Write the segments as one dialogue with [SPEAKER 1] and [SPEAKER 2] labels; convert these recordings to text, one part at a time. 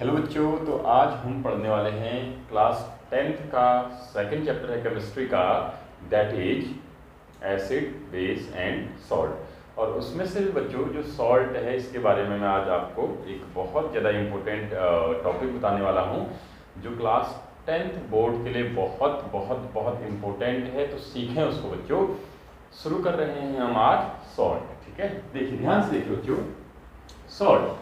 [SPEAKER 1] Hello बच्चों, तो आज हम पढ़ने वाले हैं क्लास 10th का सेकंड चैप्टर है केमिस्ट्री का, that is acid base and salt. और उसमें से भी बच्चों जो सॉल्ट है इसके बारे में मैं आज आपको एक बहुत ज़्यादा इम्पोर्टेंट टॉपिक बताने वाला हूँ जो क्लास 10th बोर्ड के लिए बहुत बहुत बहुत इम्पोर्टेंट है। तो सीखें उसको बच्चों। शुरू कर रहे हैं हम आज सॉल्ट। ठीक है, देखिए ध्यान से देखिए बच्चों। सॉल्ट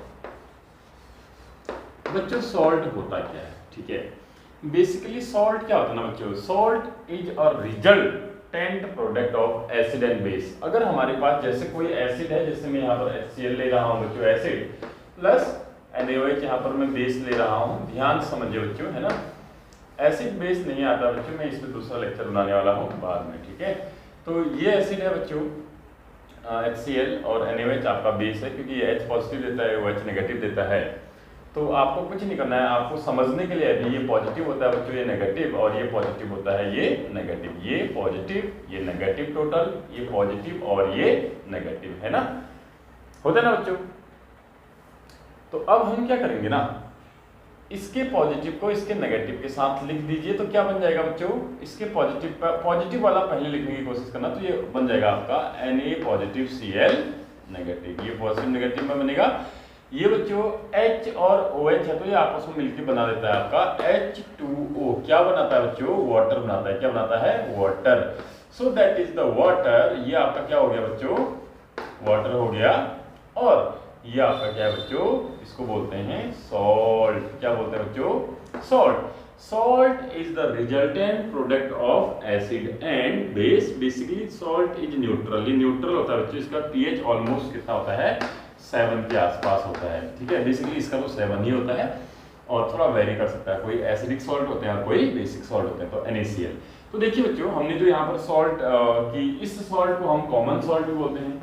[SPEAKER 1] बच्चों, सॉल्ट होता क्या है? ठीक है, बेसिकली सॉल्ट क्या होता है ना बच्चों, salt is a resultant product of acid and base. अगर हमारे पास जैसे कोई एसिड है, जैसे मैं यहाँ पर HCl ले रहा हूँ बच्चों, एसिड प्लस NaOH यहाँ पर मैं बेस ले रहा हूँ। ध्यान से समझिए बच्चों, है ना। एसिड बेस नहीं आता बच्चों, मैं इस पर दूसरा लेक्चर बनाने वाला हूँ बाद में। ठीक है, तो ये एसिड है बच्चों HCl और NaOH आपका बेस है, क्योंकि ये H पॉजिटिव देता है, OH नेगेटिव देता है। तो आपको कुछ नहीं करना है, आपको समझने के लिए अभी ये पॉजिटिव होता है बच्चों, ये नेगेटिव, और ये पॉजिटिव होता है, ये नेगेटिव, ये पॉजिटिव, ये नेगेटिव, टोटल ये पॉजिटिव और ये नेगेटिव, है ना। होता है ना बच्चों। तो अब हम क्या करेंगे ना, इसके पॉजिटिव को इसके नेगेटिव के साथ लिख दीजिए। तो क्या बन जाएगा बच्चों, इसके पॉजिटिव वाला पहले लिखने की कोशिश करना। तो ये बन जाएगा आपका Na पॉजिटिव Cl नेगेटिव, ये पॉजिटिव नेगेटिव में बनेगा। ये बच्चों H और OH है, तो ये आपस में मिलकर बना देता है आपका H2O। क्या बनाता है बच्चों, वाटर बनाता है। क्या बनाता है, water. So that is the water. ये आपका क्या हो गया बच्चों, वाटर हो गया। और ये आपका क्या है बच्चों, इसको बोलते हैं सॉल्ट। क्या बोलते हैं बच्चों, salt. Salt is the resultant product of acid and base. Basically salt is neutral. ये न्यूट्रल होता है बच्चों, इसका pH ऑलमोस्ट कितना होता है, 7 के आसपास होता है। ठीक है, बेसिकली इसका तो 7 ही होता है, और थोड़ा वेरी कर सकता है। कोई एसिडिक सॉल्ट होते हैं और कोई बेसिक सॉल्ट होते हैं। तो NaCl। तो देखिए बच्चों, हमने जो यहाँ पर सॉल्ट की, इस सॉल्ट को हम कॉमन सॉल्ट भी बोलते हैं,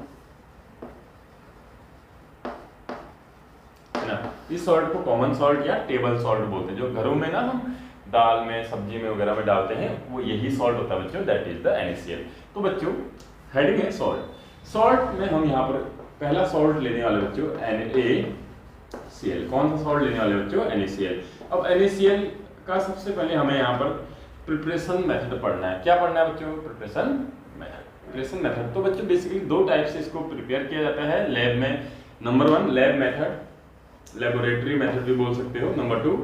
[SPEAKER 1] है ना। इस सॉल्ट को कॉमन सॉल्ट या टेबल सॉल्ट बोलते हैं। जो घरों में ना हम दाल में, सब्जी में वगैरह में डालते हैं, वो यही सॉल्ट होता है बच्चों, दैट इज द NaCl। तो बच्चों हेडिंग है सॉल्ट। सॉल्ट में हम यहाँ पर पहला सॉल्ट लेने वाले बच्चों NaCl। कौन सा सॉल्ट लेने वाले बच्चों, NaCl। अब NaCl का सबसे पहले हमें यहाँ पर प्रिपरेशन मेथड पढ़ना है। क्या पढ़ना है बच्चों, प्रिपरेशन मेथड। प्रिपरेशन मेथड तो बच्चों बेसिकली दो टाइप से इसको प्रिपेयर किया जाता है लैब में। Number 1 lab method, laboratory method भी बोल सकते हो। नंबर 2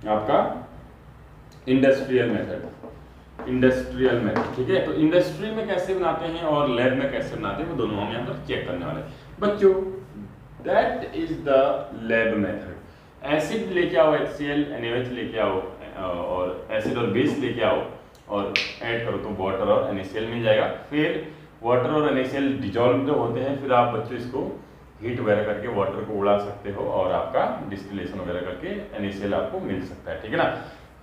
[SPEAKER 1] आपका इंडस्ट्रियल मेथड। इंडस्ट्रियल मेथड, ठीक है। तो इंडस्ट्री में कैसे बनाते हैं और लैब में कैसे बनाते हैं, वो दोनों हम यहाँ पर चेक करने वाले हैं बच्चों। That is the lab method. Acid लेके आओ, HCl NaOH लेके आओ, और एसिड और बेस लेके आओ और ऐड करो तो वाटर और NaCl मिल जाएगा। फिर वाटर और NaCl डिजॉल्व जो होते हैं, फिर आप बच्चों इसको हीट वगैरह करके वाटर को उड़ा सकते हो और आपका डिस्टिलेशन वगैरह करके NaCl आपको मिल सकता है। ठीक है ना।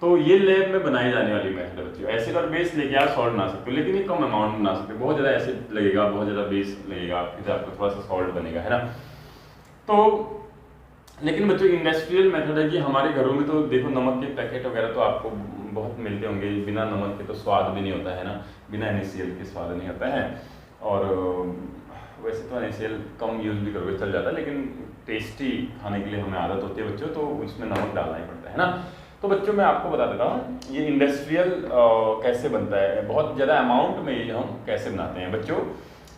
[SPEAKER 1] तो ये लैब में बनाई जाने वाली मेथड है बच्चों। एसिड और बेस लेके आप सॉल्ट बना सकते हो, लेकिन ये कम अमाउंट में बना सकते हो। बहुत ज़्यादा एसिड लगेगा, बहुत ज़्यादा बेस लगेगा, फिर आपको थोड़ा सा सॉल्ट बनेगा, है ना। तो लेकिन बच्चों इंडस्ट्रियल मेथड है कि हमारे घरों में तो देखो नमक के पैकेट वगैरह तो आपको बहुत मिलते होंगे। बिना नमक के तो स्वाद भी नहीं होता है ना, बिना NaCl के स्वाद नहीं होता है। और वैसे तो NaCl कम यूज़ भी करोगे चल जाता है, लेकिन टेस्टी खाने के लिए हमें आदत होती है बच्चों, तो उसमें नमक डालना ही पड़ता है ना। तो बच्चों मैं आपको बता देता हूँ ये इंडस्ट्रियल कैसे बनता है, बहुत ज़्यादा अमाउंट में ये हम कैसे बनाते हैं बच्चों।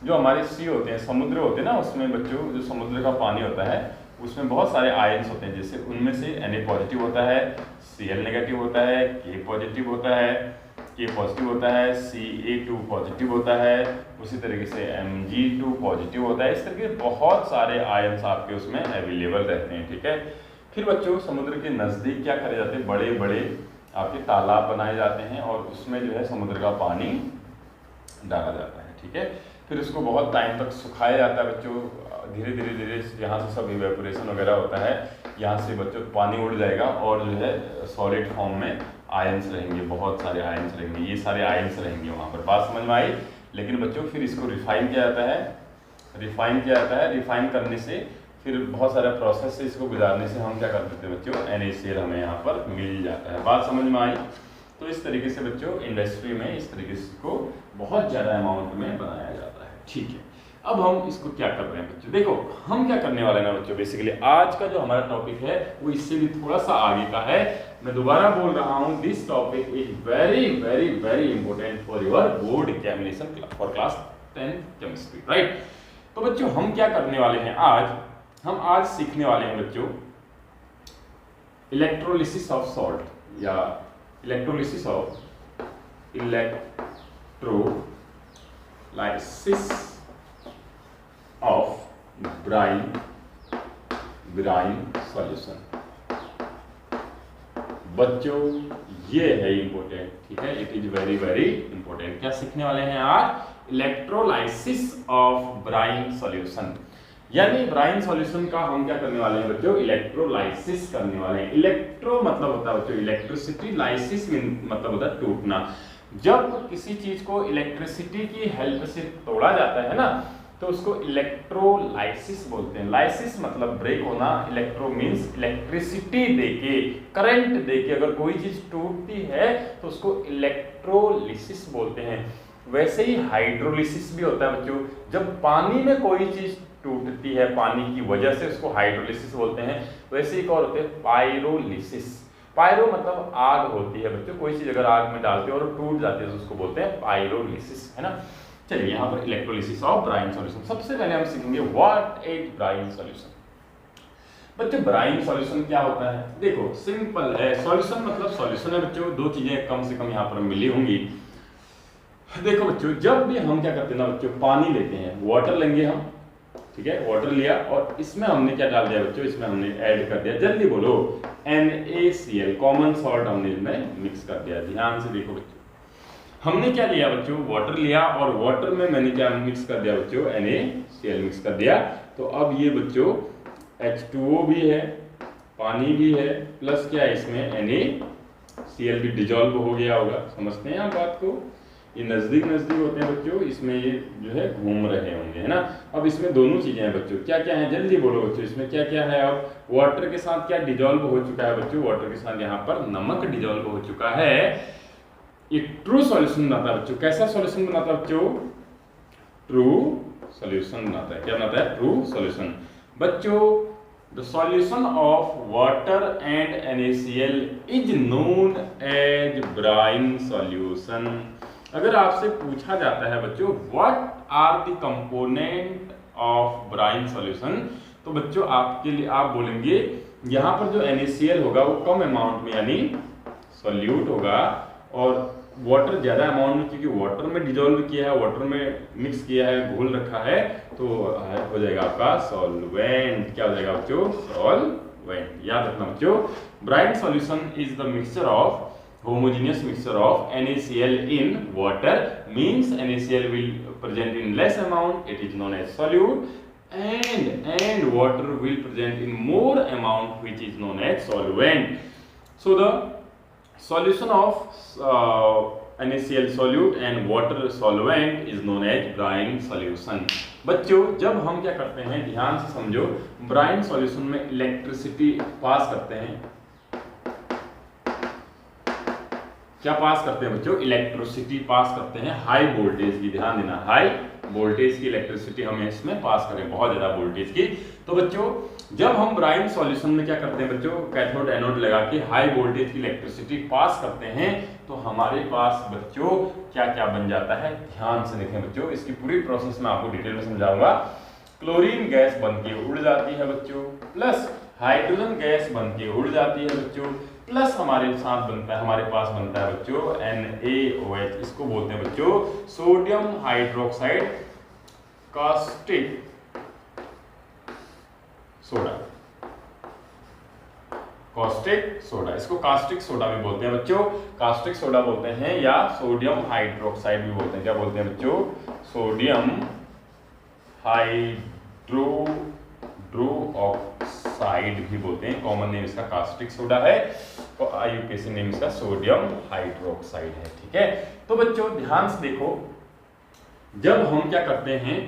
[SPEAKER 1] जो हमारे सी होते हैं, समुद्र होते हैं ना, उसमें बच्चों जो समुद्र का पानी होता है उसमें बहुत सारे आयन्स होते हैं। जैसे उनमें से Na पॉजिटिव होता है, Cl नेगेटिव होता है, K पॉजिटिव होता है, K पॉजिटिव होता है, Ca2 पॉजिटिव होता है, उसी तरीके से Mg2 पॉजिटिव होता है। इस तरह के बहुत सारे आयन्स आपके उसमें अवेलेबल रहते हैं। ठीक है। फिर बच्चों समुद्र के नज़दीक क्या करे जाते हैं, बड़े बड़े आपके तालाब बनाए जाते हैं और उसमें जो है समुद्र का पानी डाला जाता है। ठीक है। फिर उसको बहुत टाइम तक सुखाया जाता है बच्चों। धीरे धीरे धीरे यहाँ से सब इवेपोरेशन वगैरह होता है, यहाँ से बच्चों पानी उड़ जाएगा और जो है सॉलिड फॉर्म में आयन्स रहेंगे, बहुत सारे आयन्स रहेंगे, ये सारे आयन्स रहेंगे वहाँ पर। बात समझ में आई। लेकिन बच्चों फिर इसको रिफाइन किया जाता है। रिफाइन करने से फिर बहुत सारा प्रोसेस से इसको गुजारने से हम क्या कर देते हैं बच्चों, NaCl हमें यहाँ पर मिल जाता है। बात समझ में आई। तो इस तरीके से बच्चों इंडस्ट्री में इस तरीके से इसको बहुत ज़्यादा अमाउंट में बनाया जाता है। ठीक है। अब हम इसको क्या कर रहे हैं बच्चों, देखो हम क्या करने वाले हैं ना बच्चों, बेसिकली आज का जो हमारा टॉपिक है वो इससे भी थोड़ा सा आगे का है। मैं दोबारा बोल रहा हूँ, this topic is very very very important for your board examination for class 10 chemistry, right. तो बच्चों हम क्या करने वाले हैं आज, हम आज सीखने वाले हैं बच्चों इलेक्ट्रोलिसिस ऑफ सॉल्ट या इलेक्ट्रोलिसिस ऑफ ब्राइन सॉल्यूशन। बच्चों ये है इंपॉर्टेंट, ठीक है, it is very very important. क्या सीखने वाले हैं आज, इलेक्ट्रोलाइसिस ऑफ ब्राइन सॉल्यूशन, यानी ब्राइन सॉल्यूशन का हम क्या करने वाले हैं बच्चों, इलेक्ट्रोलाइसिस करने वाले हैं। इलेक्ट्रो मतलब होता है बच्चों इलेक्ट्रिसिटी, लाइसिस मतलब होता है टूटना। जब किसी चीज को इलेक्ट्रिसिटी की हेल्प से तोड़ा जाता है ना, तो उसको इलेक्ट्रोलाइसिस बोलते हैं। लाइसिस मतलब ब्रेक होना, इलेक्ट्रो मींस इलेक्ट्रिसिटी देके, करंट देके अगर कोई चीज टूटती है तो उसको इलेक्ट्रोलिसिस बोलते हैं। वैसे ही हाइड्रोलिसिस भी होता है बच्चों, जब पानी में कोई चीज टूटती है पानी की वजह से, उसको हाइड्रोलिसिस बोलते हैं। वैसे एक और होते हैं पायरोलिसिस। पायरो मतलब आग होती है बच्चों, कोई चीज अगर आग में डालते हो और टूट जाती है तो उसको बोलते हैं पायरोलिसिस, है ना। चलिए यहाँ पर इलेक्ट्रोलिसिस ऑफ ब्राइन सॉल्यूशन, सबसे पहले हम सीखेंगे व्हाट इज ब्राइन सॉल्यूशन। बच्चों ब्राइन सॉल्यूशन क्या होता है, देखो सिंपल है, सॉल्यूशन मतलब सॉल्यूशन है बच्चों। दो चीजें कम से कम यहाँ पर मिली होंगी। देखो बच्चों जब भी हम क्या करते हैं ना बच्चों, पानी लेते हैं, वाटर लेंगे हम, ठीक है, वाटर लिया और इसमें हमने क्या डाल दिया बच्चों, इसमें हमने ऐड कर दिया, जल्दी बोलो, NaCl कॉमन सॉल्ट हमने इसमें मिक्स कर दिया। ध्यान से देखो बच्चों, हमने क्या लिया बच्चों, वाटर लिया और वाटर में मैंने क्या मिक्स कर दिया बच्चों, NaCl मिक्स कर दिया। तो अब ये बच्चों H2O भी है, पानी भी है, प्लस क्या है इसमें NaCl भी डिजॉल्व हो गया होगा। समझते हैं आप बात को, ये नजदीक होते हैं बच्चों, इसमें ये जो है घूम रहे होंगे, है ना। अब इसमें दोनों चीजें हैं बच्चों, क्या क्या है जल्दी बोलो बच्चों, इसमें क्या क्या है। अब वाटर के साथ क्या डिजॉल्व हो चुका है बच्चों, वाटर के साथ यहाँ पर नमक डिजॉल्व हो चुका है। ये ट्रू सॉल्यूशन बनाता है बच्चों। कैसा सॉल्यूशन बनाता है बच्चों, ट्रू सॉल्यूशन बनाता है। क्या बनाता है, ट्रू सॉल्यूशन। बच्चों the solution of water and NaCl is known as brine solution. अगर आपसे पूछा जाता है बच्चों what are the component of brine solution, तो बच्चों आपके लिए आप बोलेंगे यहाँ पर जो NaCl होगा वो कम अमाउंट में यानी सॉल्यूट होगा, और वाटर ज्यादा अमाउंट में, क्योंकि वाटर में डिजोल्व किया है, वाटर में मिक्स किया है, घोल रखा है, तो हो जाएगा आपका सॉल्वेंट। क्या हो जाएगा बच्चों, सॉल्वेंट। याद रखना बच्चों, brine solution is the mixture of homogeneous mixture of NaCl in water, means NaCl will present in less amount, it is known as solute, and water will present in more amount, which is known as solvent. So the solution of NaCl solute and water solvent is known as brine solution. बच्चों जब हम क्या करते हैं, ध्यान से समझो, brine solution में इलेक्ट्रिसिटी पास करते हैं। क्या पास करते हैं बच्चों, इलेक्ट्रिसिटी पास करते हैं, हाई वोल्टेज की, ध्यान देना, हाई वोल्टेज की इलेक्ट्रिसिटी हमें इसमें पास करें, बहुत ज्यादा वोल्टेज की। तो बच्चों जब हम ब्राइन सॉल्यूशन में क्या करते हैं बच्चों, कैथोड एनोड लगा के हाई वोल्टेज की इलेक्ट्रिसिटी पास करते हैं, तो हमारे पास बच्चों क्या क्या बन जाता है, ध्यान से देखें बच्चों, इसकी पूरी प्रोसेस मैं आपको डिटेल में समझाऊंगा। क्लोरीन गैस बन के उड़ जाती है बच्चों, प्लस हाइड्रोजन गैस बन के उड़ जाती है बच्चों, प्लस हमारे साथ बनता है, हमारे पास बनता है बच्चों NaOH, इसको बोलते हैं बच्चों sodium hydroxide caustic soda. Caustic soda, इसको कास्टिक सोडा भी बोलते हैं बच्चों, कास्टिक सोडा बोलते हैं या सोडियम हाइड्रोक्साइड भी बोलते हैं। क्या बोलते हैं बच्चों, सोडियम हाइड्रोक्साइड भी बोलते हैं। कॉमन नेम इसका कास्टिक सोडा है और IUPAC नेम इसका सोडियम हाइड्रोक्साइड है, ठीक है। तो बच्चों ध्यान से देखो, जब हम क्या करते हैं,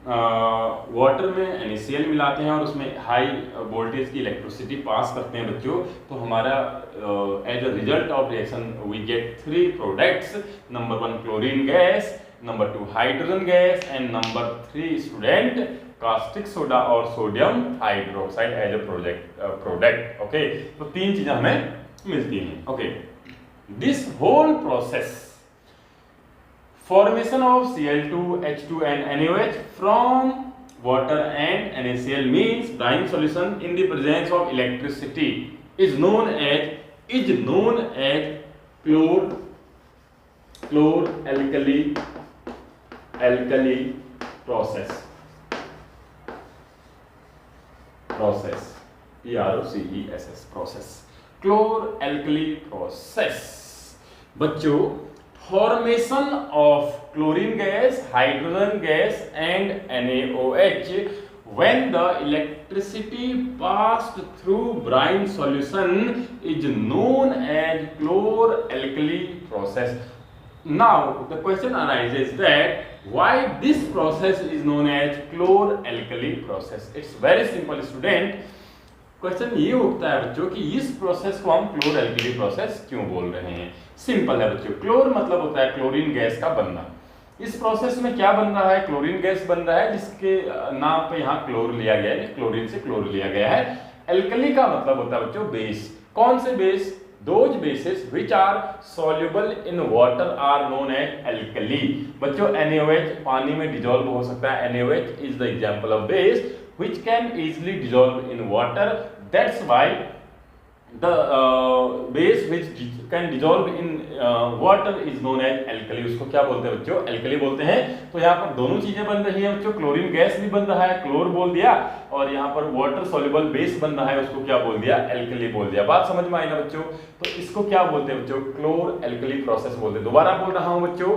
[SPEAKER 1] वाटर में NaCl मिलाते हैं और उसमें हाई वोल्टेज की इलेक्ट्रिसिटी पास करते हैं बच्चों, तो हमारा as a result of reaction we get 3 products. Number 1 chlorine gas, number 2 hydrogen gas and number 3 student caustic soda और sodium hydroxide as a product. Okay, तो तीन चीजें हमें मिलती हैं। Okay, this whole process formation of Cl2, H2 and NaOH from water and NaCl means brine solution in the presence of electricity is known as chlor-alkali process PROCESS process chlor-alkali process। बच्चों, formation of chlorine gas, hydrogen gas and NaOH when the electricity passed through brine solution is known as chlor-alkali process। Now the question arises that why this process is known as chlor-alkali process। It's very simple student। Question ये उठता है बच्चों कि इस process को हम क्लोर alkali process क्यों बोल रहे हैं। सिंपल है बच्चों, क्लोर मतलब होता है क्लोरीन गैस का बनना। इस प्रोसेस में क्या बन रहा है, क्लोरीन गैस बन रहा है, जिसके नाम पे यहाँ क्लोर लिया गया है, क्लोरीन से क्लोर लिया गया है। एल्कली का मतलब होता है बच्चों बेस। कौन से base? Those bases which are soluble in water are known as alkali। बच्चों NaOH पानी में डिजोल्व हो सकता है। NaOH is the example of base which can easily dissolve in water। That's why the base which can dissolve in water is known as alkali। उसको क्या बोलते हैं बच्चों? alkali बोलते हैं। तो यहाँ पर दोनों चीजें बन रही हैं बच्चों, क्लोरीन गैस भी बन रहा है, क्लोर बोल दिया, और यहाँ पर वाटर सॉल्युबल बेस बन रहा है, उसको क्या बोल दिया? alkali बोल दिया। बात समझ में आई ना बच्चों? तो इसको क्या बोलते हैं बच्चों? क्लोर एल्कली प्रोसेस बोलते हैं। दोबारा बोल रहा हूँ बच्चों,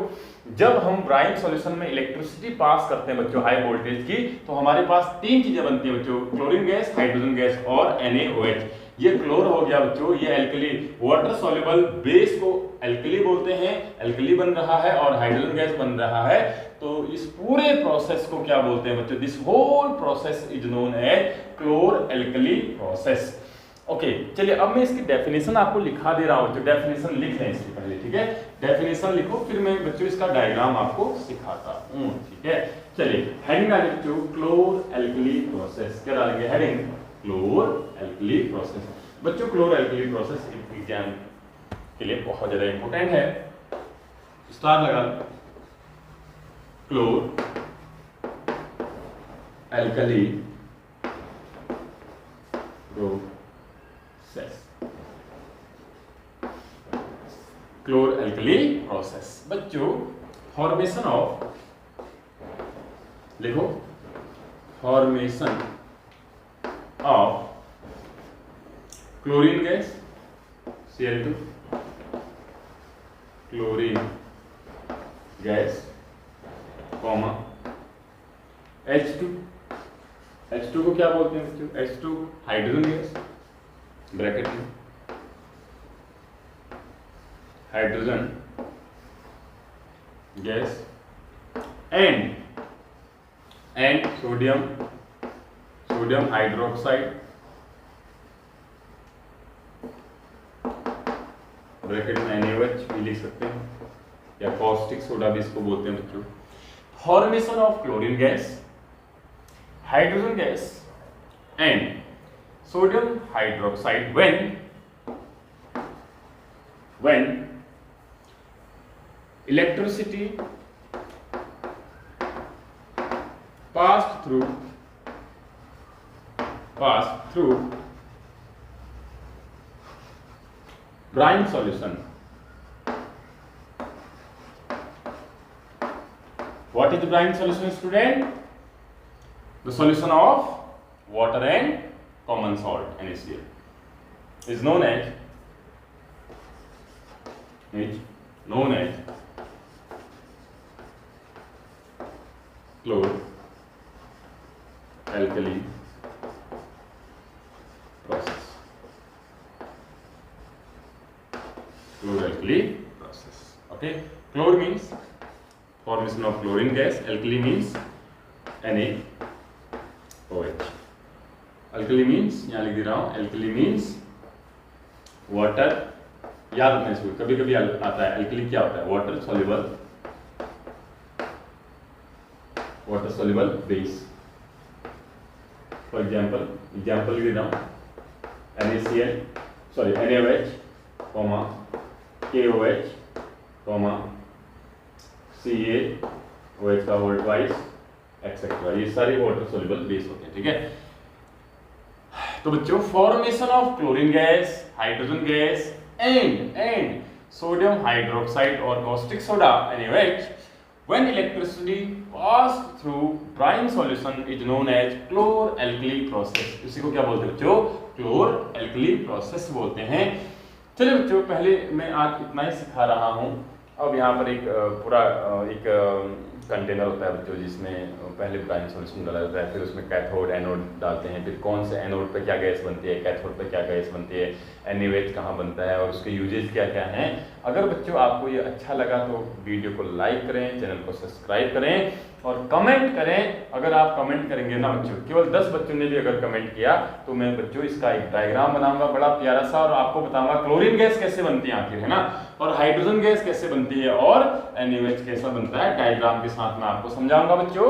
[SPEAKER 1] जब हम ब्राइन सॉल्यूशन में इलेक्ट्रिसिटी पास करते हैं बच्चों हाई वोल्टेज की, तो हमारे पास तीन चीजें बनती है बच्चों, क्लोरीन गैस, हाइड्रोजन गैस और NaOH। ये क्लोर हो गया बच्चों, ये एल्कली, वाटर सॉल्युबल बेस को एल्कली बोलते हैं, एल्कली बन रहा है, और हाइड्रोजन गैस बन रहा है। तो इस पूरे प्रोसेस को क्या बोलते हैं बच्चों? This whole process is known as chlor alkali process. Okay, चलिए अब मैं इसकी डेफिनेशन आपको लिखा दे रहा हूं, तो डेफिनेशन लिख लें इससे पहले, ठीक है? डेफिनेशन लिखो, फिर मैं बच्चों इसका डायग्राम आपको सिखाता हूं, ठीक है? चलिए हेडिंग डालेंगे बच्चों, क्लोर एल्कली प्रोसेस। क्या डालेंगे हेडिंग? क्लोर alkali process. बच्चों क्लोर एल्कली प्रोसेस एग्जाम के लिए बहुत ज्यादा इंपॉर्टेंट है, स्टार लगा। क्लोर alkali process, chlor alkali process. बच्चों फॉर्मेशन ऑफ, लिखो, formation of chlorine gas Cl2, chlorine gas comma H2, H2 को क्या बोलते हैं बच्चों? H2 हाइड्रोजन गैस, ब्रैकेट में hydrogen gas and sodium hydroxide, bracket में NaOH भी लिख सकते हैं, या कॉस्टिक सोडा भी इसको बोलते हैं बच्चों। Formation of chlorine gas, hydrogen gas and sodium hydroxide when electricity passed through brine solution। What is the brine solution, student? The solution of water and common salt NaCl is known as chlor alkali process. Chlor alkali process, okay. Chlor means formation of chlorine gas, alkali means NaOH। alkali means यहाँ लिख दे रहा हूँ, alkali means water, याद रखना इसको, कभी कभी आता है। alkali क्या होता है? Water soluble water soluble base. For example दे रहा हूँ, NaCl sorry NaOH, KOH, CaOH का होल ट्वाइस एक्सेट्रा, ये सारे वाटर सोल्यूबल बेस होते हैं, ठीक है। तो बच्चों formation of chlorine gas, hydrogen gas and sodium hydroxide और caustic soda NaOH when electricity passed through brine solution is known as chlor-alkali process। इसी को क्या बोलते हैं बच्चों? chlor-alkali process बोलते हैं। चलिए बच्चों, पहले मैं आज इतना ही सिखा रहा हूँ। अब यहाँ पर एक पूरा एक कंटेनर होता है बच्चों, जिसमें पहले ब्राइन सॉल्यूशन डाला जाता है, फिर उसमें कैथोड एनोड डालते हैं, फिर कौन से एनोड पे क्या गैस बनती है, कैथोड पे क्या गैस बनती है, NaOH कहाँ बनता है और उसके यूजेज क्या क्या हैं। अगर बच्चों आपको ये अच्छा लगा तो वीडियो को लाइक करें, चैनल को सब्सक्राइब करें और कमेंट करें। अगर आप कमेंट करेंगे ना बच्चों, केवल 10 बच्चों ने भी अगर कमेंट किया तो मैं बच्चों इसका एक डायग्राम बनाऊंगा बड़ा प्यारा सा, और आपको बताऊंगा क्लोरीन गैस कैसे बनती है आखिर, है ना, और हाइड्रोजन गैस कैसे बनती है और NaOH कैसा बनता है, डायग्राम के साथ मैं आपको समझाऊंगा बच्चों।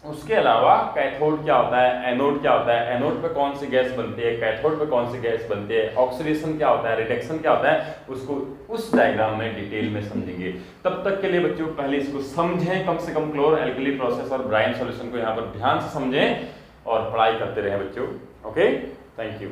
[SPEAKER 1] उसके अलावा कैथोड क्या होता है, एनोड क्या होता है, एनोड पे कौन सी गैस बनती है, कैथोड पे कौन सी गैस बनती है, ऑक्सीडेशन क्या होता है, रिडक्शन क्या होता है, उसको उस डायग्राम में डिटेल में समझेंगे। तब तक के लिए बच्चों पहले इसको समझें, कम से कम क्लोर-एल्कली प्रोसेस और ब्राइन सॉल्यूशन को यहाँ पर ध्यान से समझें और पढ़ाई करते रहें बच्चों। Okay, thank you.